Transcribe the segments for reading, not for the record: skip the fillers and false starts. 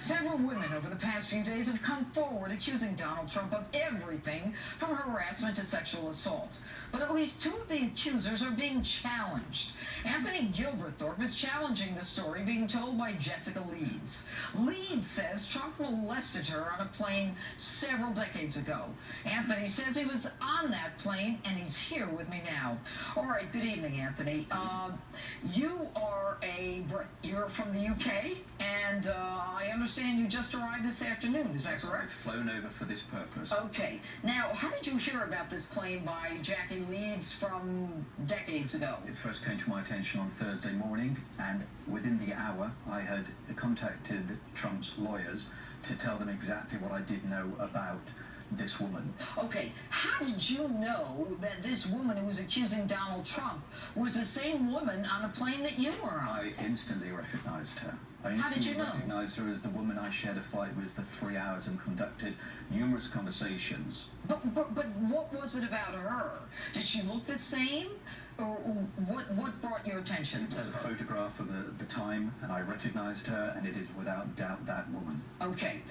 Several women over the past few days have come forward accusing Donald Trump of everything from harassment to sexual assault. But at least two of the accusers are being challenged. Anthony Gilberthorpe is challenging the story being told by Jessica Leeds. Leeds says Trump molested her on a plane several decades ago. Anthony says he was on that plane and he's here with me now. All right, good evening, Anthony. You are a Brit. You're from the UK, and I understand you just arrived this afternoon. Is that correct? I've flown over for this purpose. Okay. Now, how did you hear about this claim by Jackie Leeds from decades ago? It first came to my attention on Thursday morning, and within the hour, I had contacted Trump's lawyers to tell them exactly what I did know about this woman. Okay, how did you know that this woman who was accusing Donald Trump was the same woman on a plane that you were on? I instantly recognized her. How did you know? Recognized her as the woman I shared a flight with for 3 hours and conducted numerous conversations. But what was it about her? Did she look the same? Or what brought your attention to her? It was a photograph of the time, and I recognized her, and it is without doubt that woman. Okay.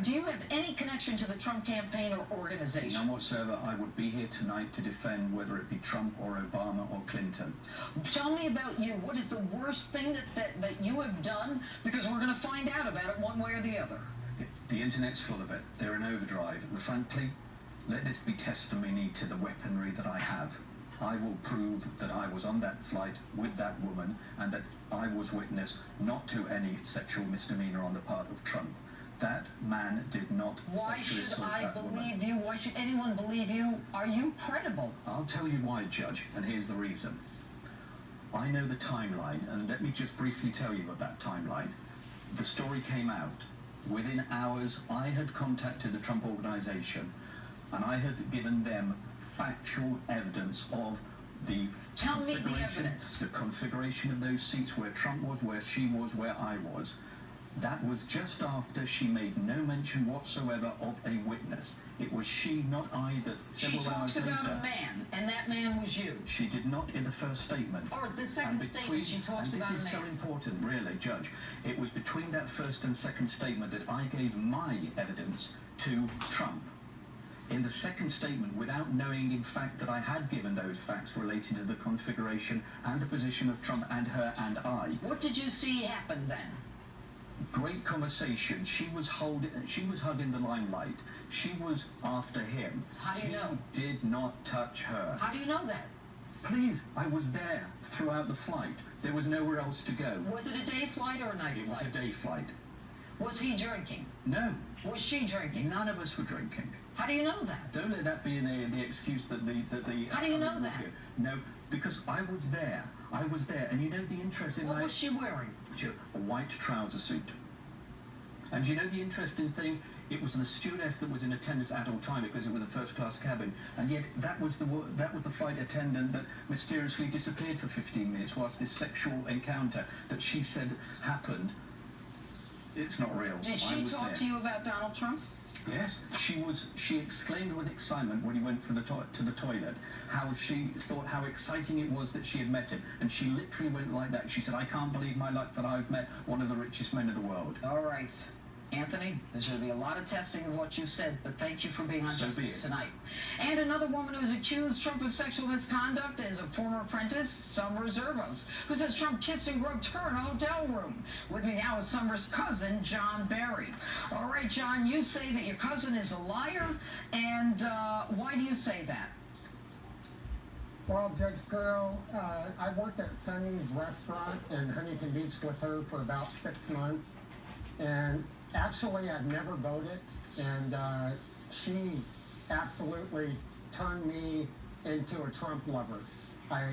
Do you have any connection to the Trump campaign or organization? None whatsoever. I would be here tonight to defend whether it be Trump or Obama or Clinton. Tell me about you. What is the worst thing that you have done? Because we're going to find out about it one way or the other. The internet's full of it. They're in overdrive. And frankly, let this be testimony to the weaponry that I have. I will prove that I was on that flight with that woman and that I was witness not to any sexual misdemeanor on the part of Trump. That man did not sexually assault that woman. Why should I believe you? Why should anyone believe you? Are you credible? I'll tell you why, Judge, and here's the reason. I know the timeline, and let me just briefly tell you of that timeline. The story came out. Within hours, I had contacted the Trump Organization, and I had given them factual evidence of the the configuration of those seats, where Trump was, where she was, where I was. That was just after she made no mention whatsoever of a witness. It was she, not I, that several hours later... She talks about a man, and that man was you. She did not in the first statement. Or the second statement, she talks about a man. This is so important, really, Judge. It was between that first and second statement that I gave my evidence to Trump. In the second statement, without knowing in fact that I had given those facts relating to the configuration and the position of Trump and her and I. What did you see happen then? Great conversation. She was hugging the limelight. She was after him. How do you know? He did not touch her. How do you know that? Please, I was there throughout the flight. There was nowhere else to go. Was it a day flight or a night flight? It was a day flight. Was he drinking? No. Was she drinking? None of us were drinking. How do you know that? Don't let that be the excuse that the... How do you know that? No, because I was there. I was there, and you know the interest in What was she wearing? A white trouser suit. And you know the interesting thing? It was the stewardess that was in attendance at all time because it was a first-class cabin, and yet that was the flight attendant that mysteriously disappeared for 15 minutes whilst this sexual encounter that she said happened. It's not real. Did she talk to you about Donald Trump? Yes, she exclaimed with excitement when he went to the toilet, how she thought how exciting it was that she had met him, and she literally went like that. She said, "I can't believe my luck that I've met one of the richest men of the world." All right. Anthony, there's going to be a lot of testing of what you said, but thank you for being on Justice Tonight. And another woman who's accused Trump of sexual misconduct is a former apprentice, Summer Zervos, who says Trump kissed and groped her in a hotel room. With me now is Summer's cousin, John Barry. All right, John, you say that your cousin is a liar, and why do you say that? Well, Judge Pearl, I worked at Sonny's restaurant in Huntington Beach with her for about 6 months, and actually, I've never voted, and she absolutely turned me into a Trump lover. I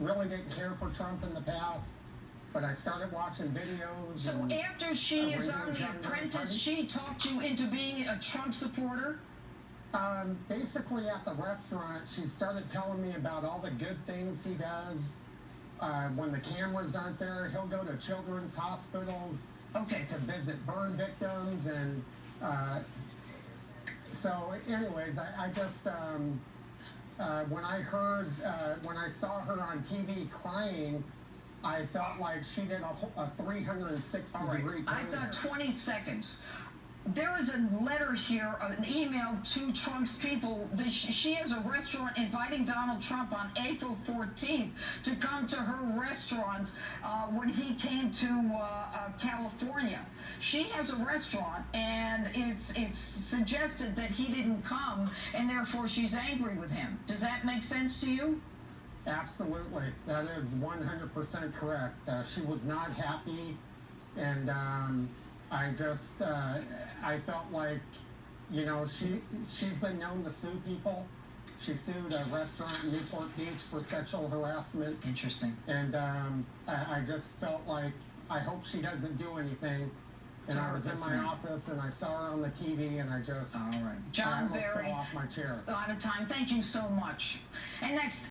really didn't care for Trump in the past, but I started watching videos. So after she is on The Apprentice, she talked you into being a Trump supporter? Basically, at the restaurant, she started telling me about all the good things he does. When the cameras aren't there, he'll go to children's hospitals. Okay. To visit burn victims, and so anyways, I just when I saw her on TV crying I felt like she did a 360 All right, degree turn. I've got there. 20 seconds. There is a letter here, an email to Trump's people. She has a restaurant inviting Donald Trump on April 14th to come to her restaurant when he came to California. She has a restaurant, and it's suggested that he didn't come, and therefore she's angry with him. Does that make sense to you? Absolutely, that is 100% correct. She was not happy, and I just I felt like, you know, she's been known to sue people. She sued a restaurant in Newport Beach for sexual harassment. Interesting. And I just felt like, I hope she doesn't do anything. And I was in my office and I saw her on the TV and I just, all right, I John almost Barry, fell off my chair. out of time. Thank you so much. And next.